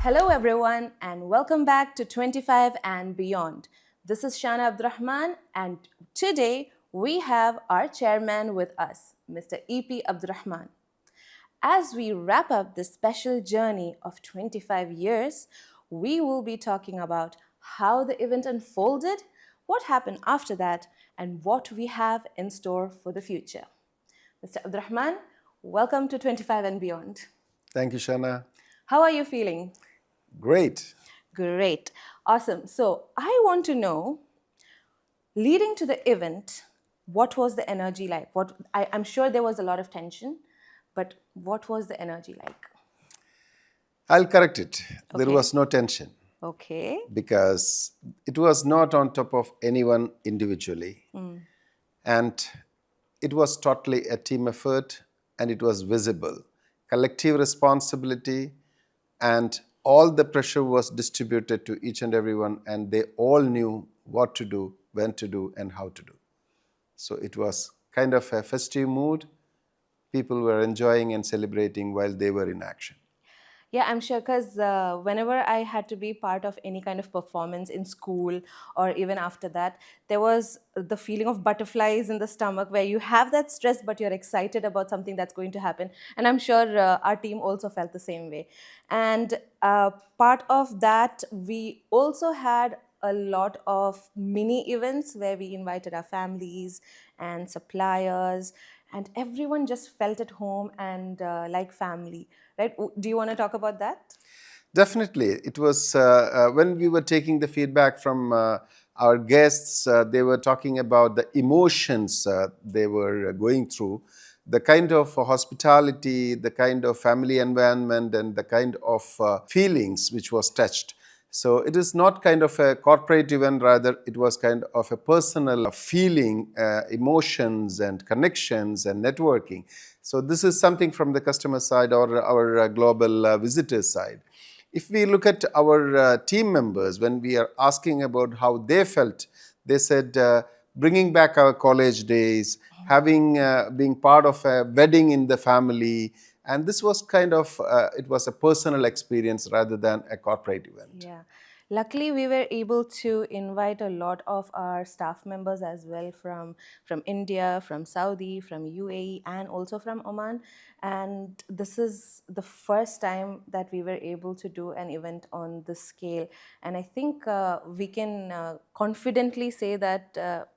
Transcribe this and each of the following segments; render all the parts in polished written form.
Hello, everyone, and welcome back to 25 and Beyond. This is Shana Abdurrahman, and today we have our chairman with us, Mr. E.P. Abdurrahman. As we wrap up this special journey of 25 years, we will be talking about how the event unfolded, what happened after that, and what we have in store for the future. Mr. Abdurrahman, welcome to 25 and Beyond. Thank you, Shana. How are you feeling? Great. Great. Awesome. So I want to know, leading to the event, what was the energy like? I'm sure there was a lot of tension, but what was the energy like? I'll correct it. There Okay. was no tension Okay. because it was not on top of anyone individually. And it was totally a team effort and it was visible. Collective responsibility and all the pressure was distributed to each and everyone, and they all knew what to do, when to do, and how to do. So it was kind of a festive mood. People were enjoying and celebrating while they were in action. Yeah, I'm sure because whenever I had to be part of any kind of performance in school or even after that, there was the feeling of butterflies in the stomach where you have that stress, but you're excited about something that's going to happen. And I'm sure our team also felt the same way. And part of that, we also had a lot of mini events where we invited our families and suppliers, and everyone just felt at home and like family, right? Do you want to talk about that? Definitely. It was when we were taking the feedback from our guests, they were talking about the emotions they were going through, the kind of hospitality, the kind of family environment, and the kind of feelings which was touched. So it is not kind of a corporate event, rather it was kind of a personal feeling, emotions and connections and networking. So this is something from the customer side or our global visitors side. If we look at our team members, when we are asking about how they felt, they said bringing back our college days, having being part of a wedding in the family, and this was kind of it was a personal experience rather than a corporate event. Yeah. Luckily, we were able to invite a lot of our staff members as well from India, from Saudi, from UAE, and also from Oman. And this is the first time that we were able to do an event on this scale. And I think we can confidently say that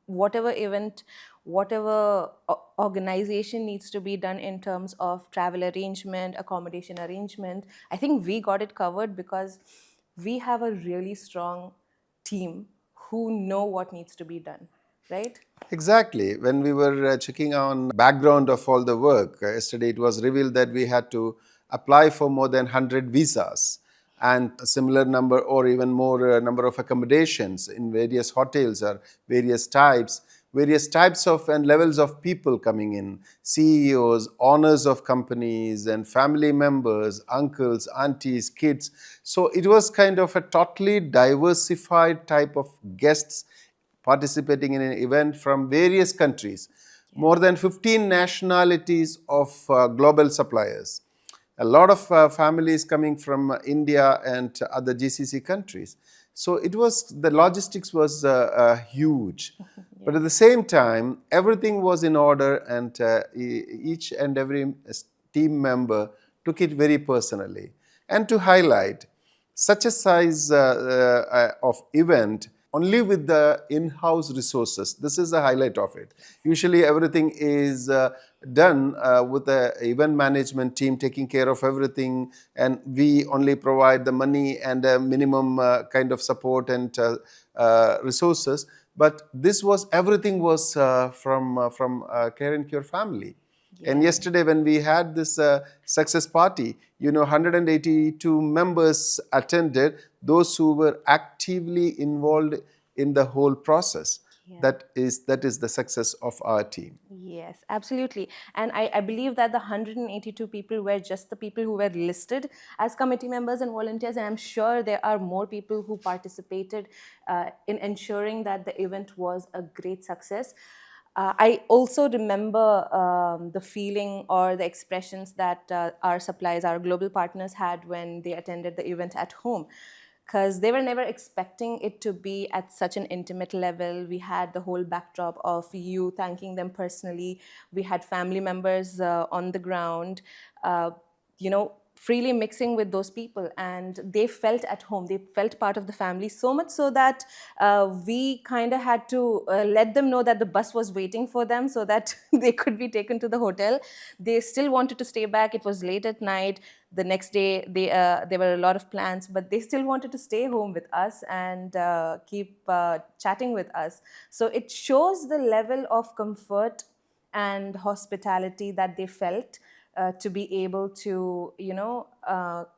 whatever event, whatever organization needs to be done in terms of travel arrangement, accommodation arrangement, I think we got it covered because we have a really strong team who know what needs to be done, right? Exactly. When we were checking on background of all the work, yesterday it was revealed that we had to apply for more than 100 visas and a similar number or even more number of accommodations in various hotels or various types of and levels of people coming in, CEOs, owners of companies and family members, uncles, aunties, kids. So it was kind of a totally diversified type of guests participating in an event from various countries, more than 15 nationalities of global suppliers, a lot of families coming from India and other GCC countries. So it was, the logistics was huge. But at the same time, everything was in order, and each and every team member took it very personally. And to highlight, such a size of event only with the in-house resources. This is the highlight of it. Usually everything is done with the event management team taking care of everything, and we only provide the money and a minimum kind of support and resources. But this was, everything was from Care and Cure family. And yesterday when we had this success party, 182 members attended, those who were actively involved in the whole process. That is the success of our team. Yes, absolutely. And I believe that the 182 people were just the people who were listed as committee members and volunteers. And I'm sure there are more people who participated in ensuring that the event was a great success. I also remember the feeling or the expressions that our suppliers, our global partners had when they attended the event at home, because they were never expecting it to be at such an intimate level. We had the whole backdrop of you thanking them personally. We had family members on the ground, freely mixing with those people, and they felt at home. They felt part of the family, so much so that we kind of had to let them know that the bus was waiting for them so that they could be taken to the hotel. They still wanted to stay back. It was late at night. The next day, there were a lot of plans, but they still wanted to stay home with us and keep chatting with us. So it shows the level of comfort and hospitality that they felt, to be able to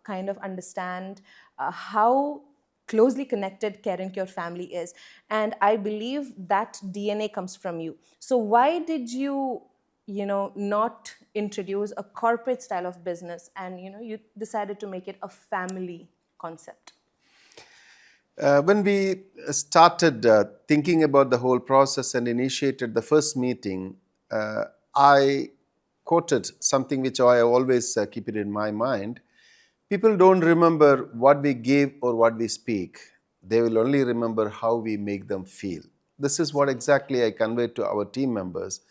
kind of understand how closely connected Care and Cure family is. And I believe that DNA comes from you. So why did you not introduce a corporate style of business, and you decided to make it a family concept? When we started thinking about the whole process and initiated the first meeting, I quoted something which I always keep it in my mind. People don't remember what we give or what we speak. They will only remember how we make them feel. This is what exactly I conveyed to our team members.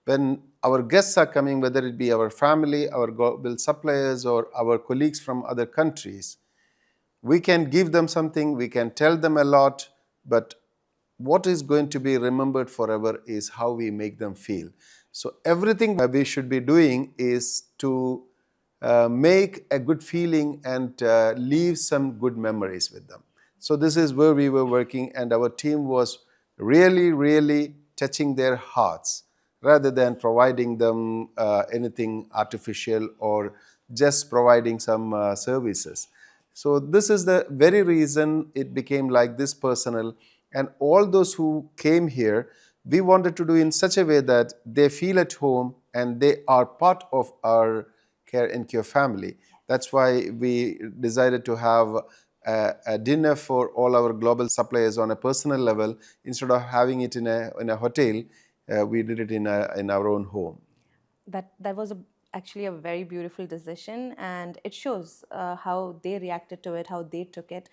When our guests are coming, whether it be our family, our global suppliers, or our colleagues from other countries, we can give them something, we can tell them a lot, but what is going to be remembered forever is how we make them feel. So everything we should be doing is to make a good feeling and leave some good memories with them. So this is where we were working, and our team was really, really touching their hearts rather than providing them anything artificial or just providing some services. So this is the very reason it became like this personal. And all those who came here, we wanted to do in such a way that they feel at home and they are part of our Care and Cure family. That's why we decided to have a dinner for all our global suppliers on a personal level. Instead of having it in a hotel, we did it in our own home. That was actually a very beautiful decision, and it shows how they reacted to it, how they took it,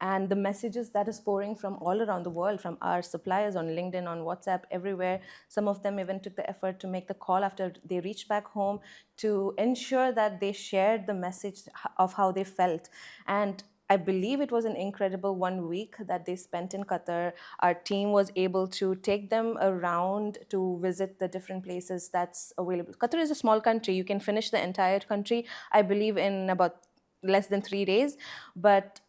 and the messages that is pouring from all around the world, from our suppliers on LinkedIn, on WhatsApp, everywhere. Some of them even took the effort to make the call after they reached back home to ensure that they shared the message of how they felt. And I believe it was an incredible 1 week that they spent in Qatar. Our team was able to take them around to visit the different places that's available. Qatar is a small country. You can finish the entire country, I believe, in about less than 3 days. But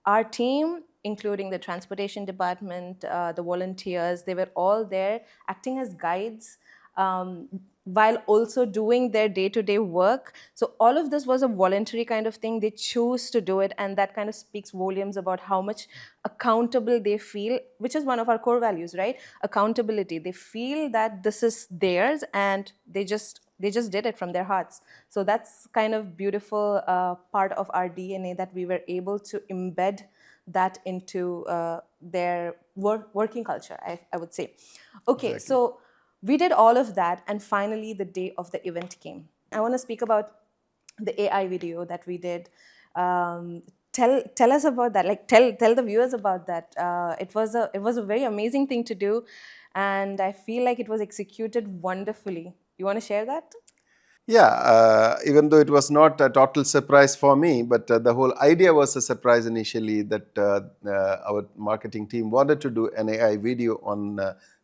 our team, including the transportation department, the volunteers, they were all there acting as guides, um, while also doing their day-to-day work. So all of this was a voluntary kind of thing. They chose to do it, and that kind of speaks volumes about how much accountable they feel, which is one of our core values, right? Accountability. They feel that this is theirs, and they just did it from their hearts. So that's kind of beautiful part of our DNA, that we were able to embed that into their working culture, I would say. Okay, Exactly. so we did all of that, and finally the day of the event came. I want to speak about the AI video that we did. Tell us about that. Like, tell the viewers about that. It was a very amazing thing to do, and I feel like it was executed wonderfully. You want to share that? Yeah, even though it was not a total surprise for me, but the whole idea was a surprise initially, that our marketing team wanted to do an AI video on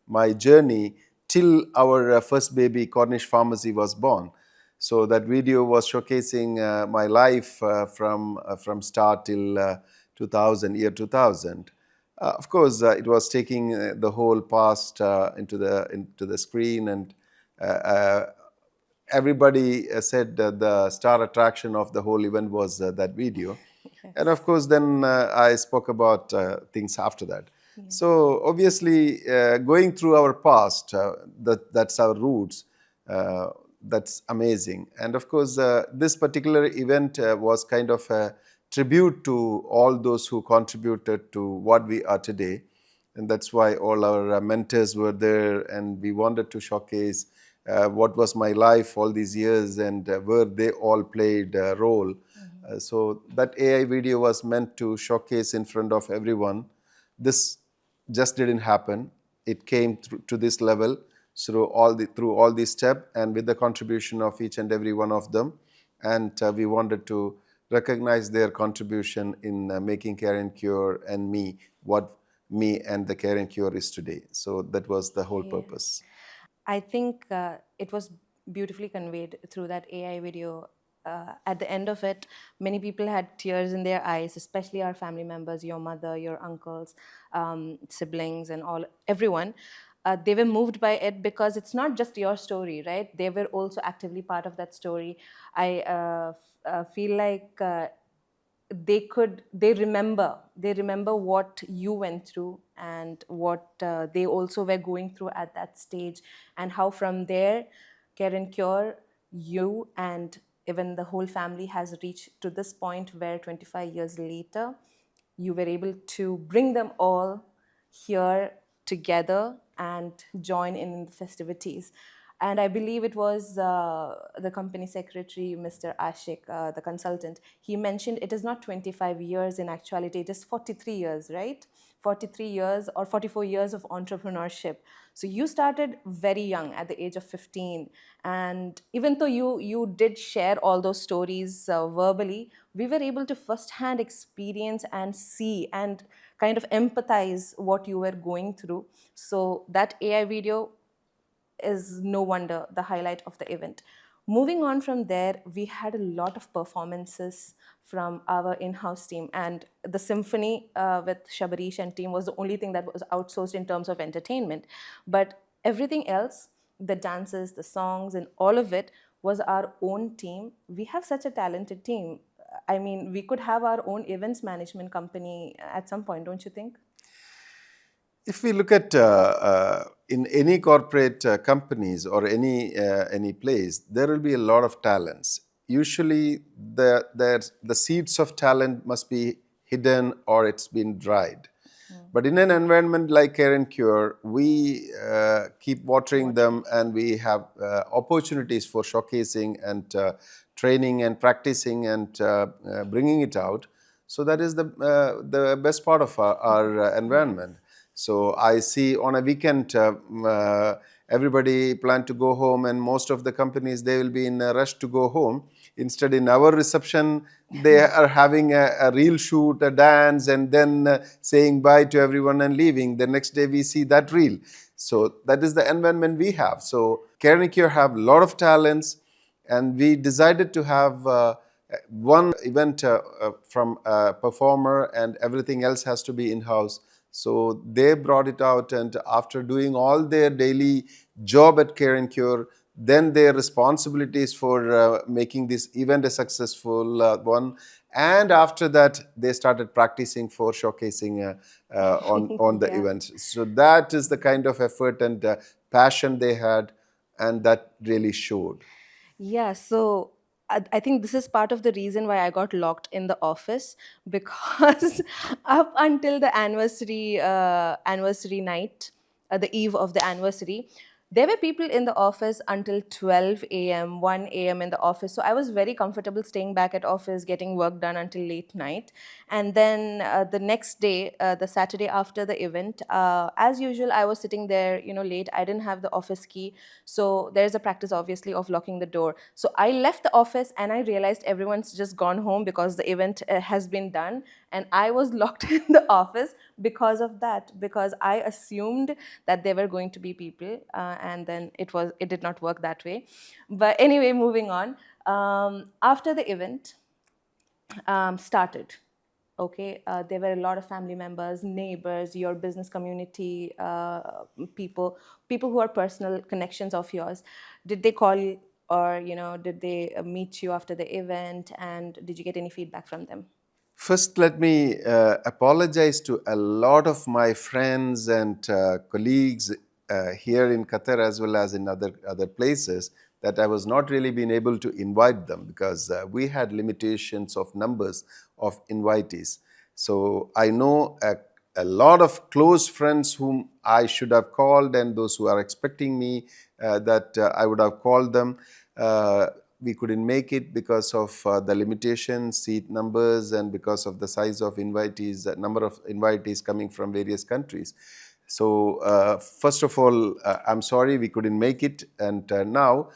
my journey till our first baby, Cornish Pharmacy, was born. So that video was showcasing my life from start till 2000, year 2000. Of course, it was taking the whole past into the screen, and uh, everybody said the star attraction of the whole event was that video. And of Yes. course, then I spoke about things after that. Yeah. So obviously, going through our past, that's our roots. Uh, that's amazing. And of course, this particular event was kind of a tribute to all those who contributed to what we are today. and that's why all our mentors were there, and we wanted to showcase what was my life all these years, and where they all played a role. So that AI video was meant to showcase in front of everyone. This just didn't happen. It came to this level through all these steps, and with the contribution of each and every one of them. And we wanted to recognize their contribution in making Care and Cure and me what me and the Care and Cure is today. So that was the whole Yeah. purpose. I think it was beautifully conveyed through that AI video. At the end of it, many people had tears in their eyes, especially our family members, your mother, your uncles, siblings, and everyone. They were moved by it because it's not just your story, right? They were also actively part of that story. I feel like they remember what you went through and what they also were going through at that stage, and how from there Care and Cure, you and even the whole family has reached to this point where 25 years later you were able to bring them all here together and join in the festivities. And I believe it was the company secretary, Mr. Ashik, the consultant. He mentioned it is not 25 years in actuality, it is 43 years, right? 43 years or 44 years of entrepreneurship. So you started very young at the age of 15. And even though you did share all those stories verbally, we were able to firsthand experience and see and kind of empathize what you were going through. So that AI video is no wonder the highlight of the event. Moving on from there, we had a lot of performances from our in-house team, and the symphony with Shabarish and team was the only thing that was outsourced in terms of entertainment. But everything else, the dances, the songs, and all of it was our own team. We have such a talented team. I mean, we could have our own events management company at some point, don't you think? If we look at in any corporate companies or any place, there will be a lot of talents. Usually, the seeds of talent must be hidden or it's been dried. But in an environment like Care and Cure, we keep watering Water. them, and we have opportunities for showcasing and training and practicing and bringing it out. So that is the best part of our Yeah. environment. So I see on a weekend, everybody plan to go home, and most of the companies, they will be in a rush to go home. Instead, in our reception, they are having a real shoot, a dance, and then saying bye to everyone and leaving. The next day, we see that reel. So that is the environment we have. So Care and Cure have a lot of talents, and we decided to have one event from a performer, and everything else has to be in-house. So they brought it out, and after doing all their daily job at Care and Cure, then their responsibilities for making this event a successful one. And after that, they started practicing for showcasing on the Yeah. event. So that is the kind of effort and passion they had, and that really showed. Yeah, so I think this is part of the reason why I got locked in the office because up until the anniversary night, the eve of the anniversary, there were people in the office until 12 a.m., 1 a.m. in the office. So I was very comfortable staying back at office, getting work done until late night. And then the next day, the Saturday after the event, as usual, I was sitting there, late. I didn't have the office key. So there's a practice, obviously, of locking the door. So I left the office and I realized everyone's just gone home because the event has been done. And I was locked in the office because of that, because I assumed that there were going to be people. And then it did not work that way. But anyway, moving on. After the event started, okay, there were a lot of family members, neighbors, your business community, people who are personal connections of yours. Did they call you, or did they meet you after the event, and did you get any feedback from them? First, let me apologize to a lot of my friends and colleagues here in Qatar as well as in other places, that I was not really being able to invite them because we had limitations of numbers of invitees. So I know a lot of close friends whom I should have called, and those who are expecting me that I would have called them. Uh, we couldn't make it because of the limitations, seat numbers, and because of the size of invitees, number of invitees coming from various countries. So first of all, I'm sorry we couldn't make it. And now,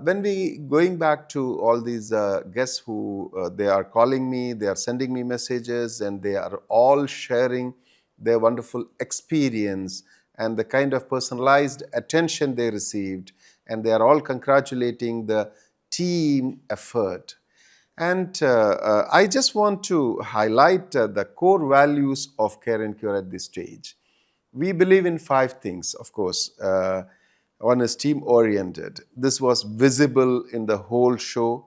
when we going back to all these guests who they are calling me, they are sending me messages, and they are all sharing their wonderful experience and the kind of personalized attention they received, and they are all congratulating the team effort. And I just want to highlight the core values of Care and Cure at this stage. We believe in five things, of course. One is team oriented. This was visible in the whole show,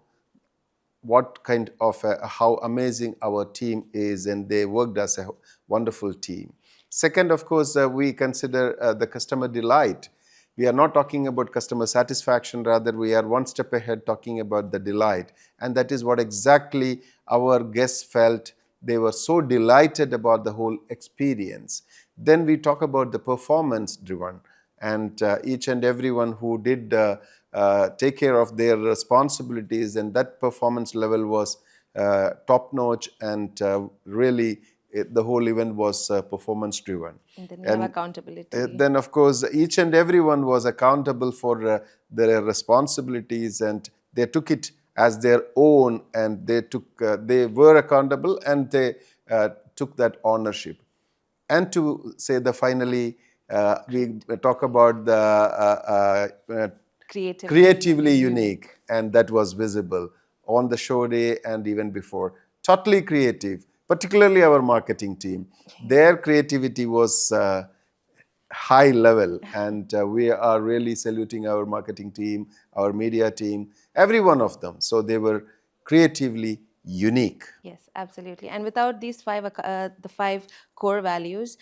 what kind of how amazing our team is, and they worked as a wonderful team. Second, of course, we consider the customer delight. We are not talking about customer satisfaction, rather we are one step ahead talking about the delight, and that is what exactly our guests felt. They were so delighted about the whole experience. Then we talk about the performance driven, and each and everyone who did take care of their responsibilities, and that performance level was top notch, and really the whole event was performance driven. And then we have And accountability. then of course each and everyone was accountable for their responsibilities, and they took it as their own, and they were accountable, and they took that ownership. And to say the finally, we Great. talk about the Creatively creatively unique. unique, and that was visible on the show day and even before. Totally creative, particularly our marketing team. Their creativity was high level, and we are really saluting our marketing team, our media team, every one of them. So they were creatively unique. Yes, absolutely. And without these the five core values,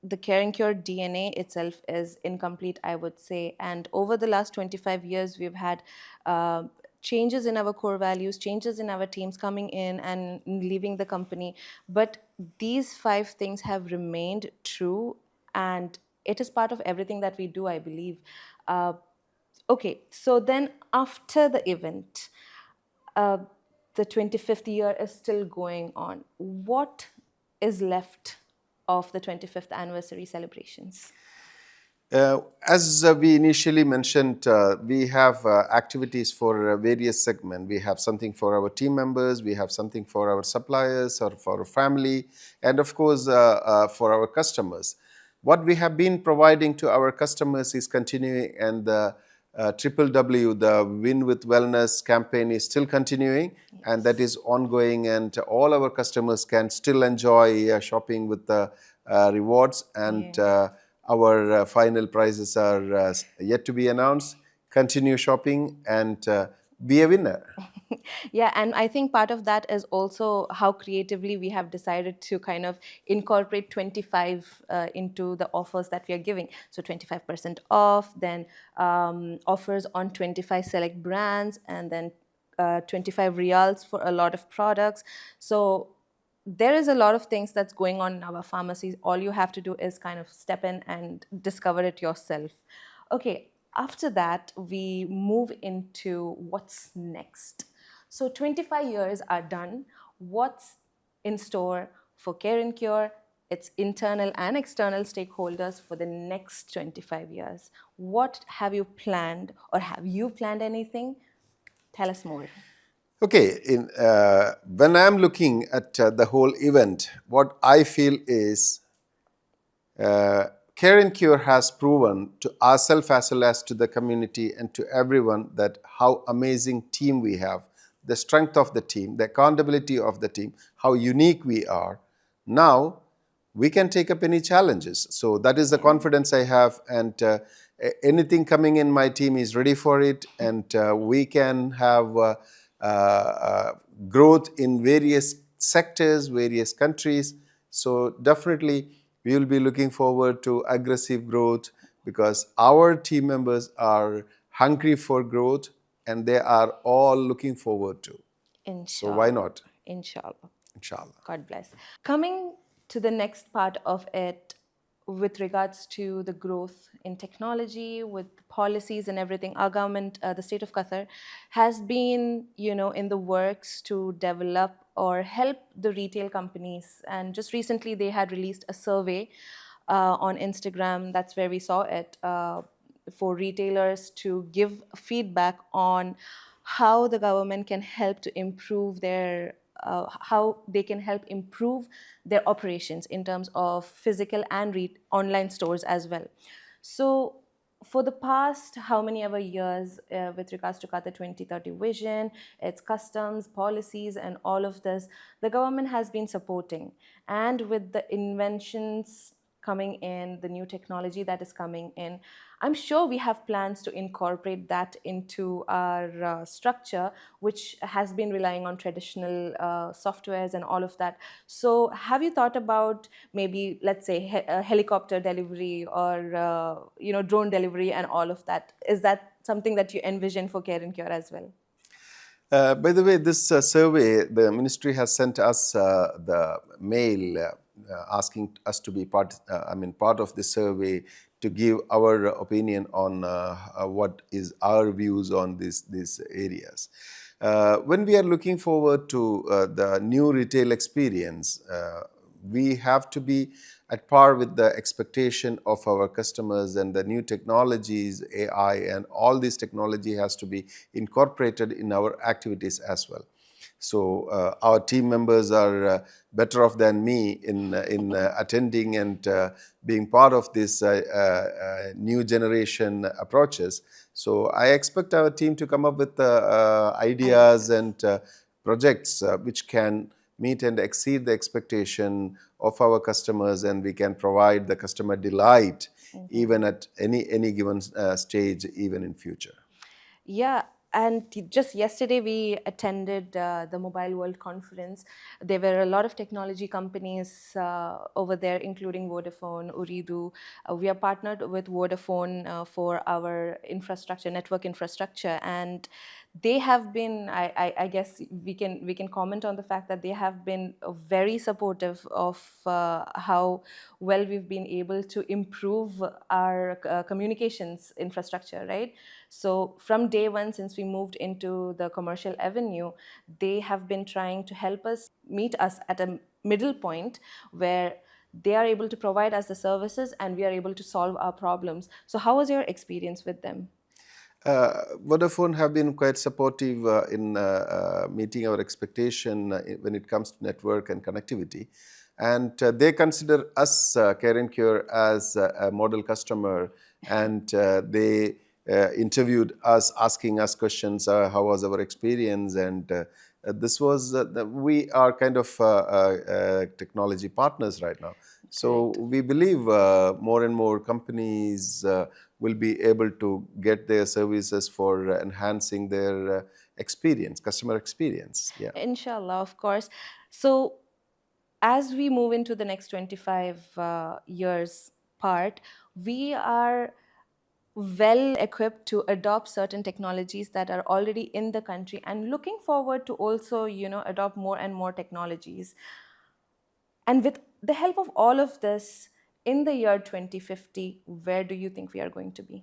the Care and Cure DNA itself is incomplete, I would say. And over the last 25 years, we've had uh, changes in our core values, changes in our teams coming in and leaving the company. But these five things have remained true, and it is part of everything that we do, I believe. Uh, okay, so then after the event, uh, the 25th year is still going on. What is left of the 25th anniversary celebrations? As we initially mentioned, we have activities for various segments. We have something for our team members, we have something for our suppliers or for our family, and of course, for our customers. What we have been providing to our customers is continuing, and the Triple W, the Win with Wellness campaign, is still continuing, and that Yes. is ongoing, and all our customers can still enjoy shopping with the rewards, and Yeah. our final prizes are yet to be announced. Continue shopping and be a winner. Yeah, and I think part of that is also how creatively we have decided to kind of incorporate 25 into the offers that we are giving. So 25% off, then offers on 25 select brands, and then 25 reals for a lot of products. So there is a lot of things that's going on in our pharmacies. All you have to do is kind of step in and discover it yourself. Okay, after that, we move into what's next. So 25 years are done. What's in store for Care and Cure, its internal and external stakeholders for the next 25 years? What have you planned, or have you planned anything? Tell us more. Okay, when I'm looking at the whole event, what I feel is Care and Cure has proven to ourselves as well as to the community and to everyone that how amazing team we have, the strength of the team, the accountability of the team, how unique we are. Now we can take up any challenges. So that is the Yeah. confidence I have, and anything coming in, my team is ready for it, and we can have growth in various sectors, various countries. So definitely we will be looking forward to aggressive growth, because our team members are hungry for growth, and they are all looking forward to. So why Inshallah. not? Inshallah. Inshallah. God bless. Coming to the next part of it, with regards to the growth in technology, with policies and everything, our government, the state of Qatar, has been, in the works to develop or help the retail companies. And just recently, they had released a survey on Instagram. That's where we saw it, for retailers to give feedback on how the government can help to improve their how they can help improve their operations in terms of physical and online stores as well. So for the past how many ever years, with regards to Qatar 2030 vision, its customs policies and all of this, the government has been supporting. And with the inventions coming in, the new technology that is coming in, I'm sure we have plans to incorporate that into our structure, which has been relying on traditional softwares and all of that. So, have you thought about maybe, let's say, helicopter delivery or drone delivery and all of that? Is that something that you envision for Care and Cure as well? By the way, this survey, the ministry has sent us the mail asking us to be part of the survey to give our opinion on what is our views on these areas. When we are looking forward to the new retail experience, we have to be at par with the expectation of our customers, and the new technologies, AI and all this technology has to be incorporated in our activities as well. So our team members are better off than me in attending and being part of this new generation approaches. So I expect our team to come up with ideas Ideas. and projects which can meet and exceed the expectation of our customers, and we can provide the customer delight even at any given stage, even in future. Yeah, and just yesterday we attended the Mobile World Conference. There were a lot of technology companies over there, including Vodafone, Uridu. We are partnered with Vodafone for our infrastructure, network infrastructure, and they have been. I guess we can comment on the fact that they have been very supportive of how well we've been able to improve our communications infrastructure, right? So from day one, since we moved into the commercial avenue, they have been trying to help us meet us at a middle point where they are able to provide us the services and we are able to solve our problems. So how was your experience with them? Vodafone have been quite supportive in meeting our expectation when it comes to network and connectivity. And they consider us, Care and Cure, as a model customer. And they interviewed us, asking us questions, how was our experience? And this was, we are kind of technology partners right now. So Correct. we believe more and more companies will be able to get their services for enhancing their experience, customer experience. Yeah. Inshallah, of course. So as we move into the next 25 years part, we are well equipped to adopt certain technologies that are already in the country and looking forward to also, adopt more and more technologies. And with the help of all of this, in the year 2050, where do you think we are going to be?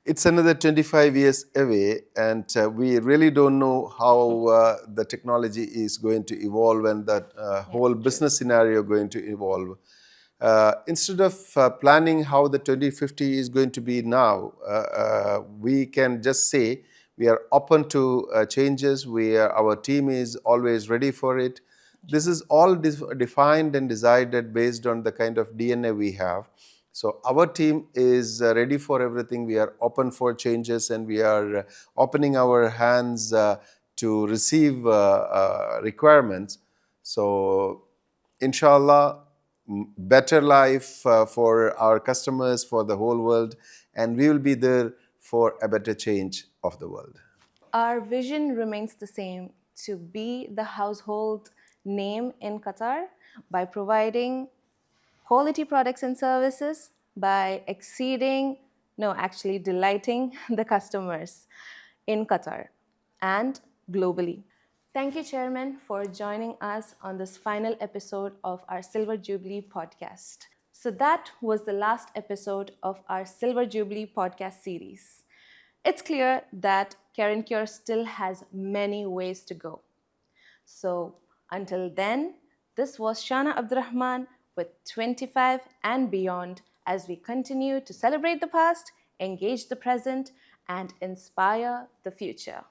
It's another 25 years away, and we really don't know how the technology is going to evolve and that Yeah, whole true. business scenario going to evolve. Instead of planning how the 2050 is going to be now, we can just say we are open to changes. Our team is always ready for it. This Inshallah. is all defined and decided based on the kind of DNA we have. So our team is ready for everything. We are open for changes, and we are opening our hands to receive requirements. So, inshallah, better life for our customers, for the whole world, and we will be there for a better change of the world. Our vision remains the same, to be the household name in Qatar by providing quality products and services, by exceeding, no, actually delighting the customers in Qatar and globally. Thank you, Chairman, for joining us on this final episode of our Silver Jubilee podcast. So, that was the last episode of our Silver Jubilee podcast series. It's clear that Karen Cure still has many ways to go. So, until then, this was Shana Abdurrahman with 25 and beyond as we continue to celebrate the past, engage the present, and inspire the future.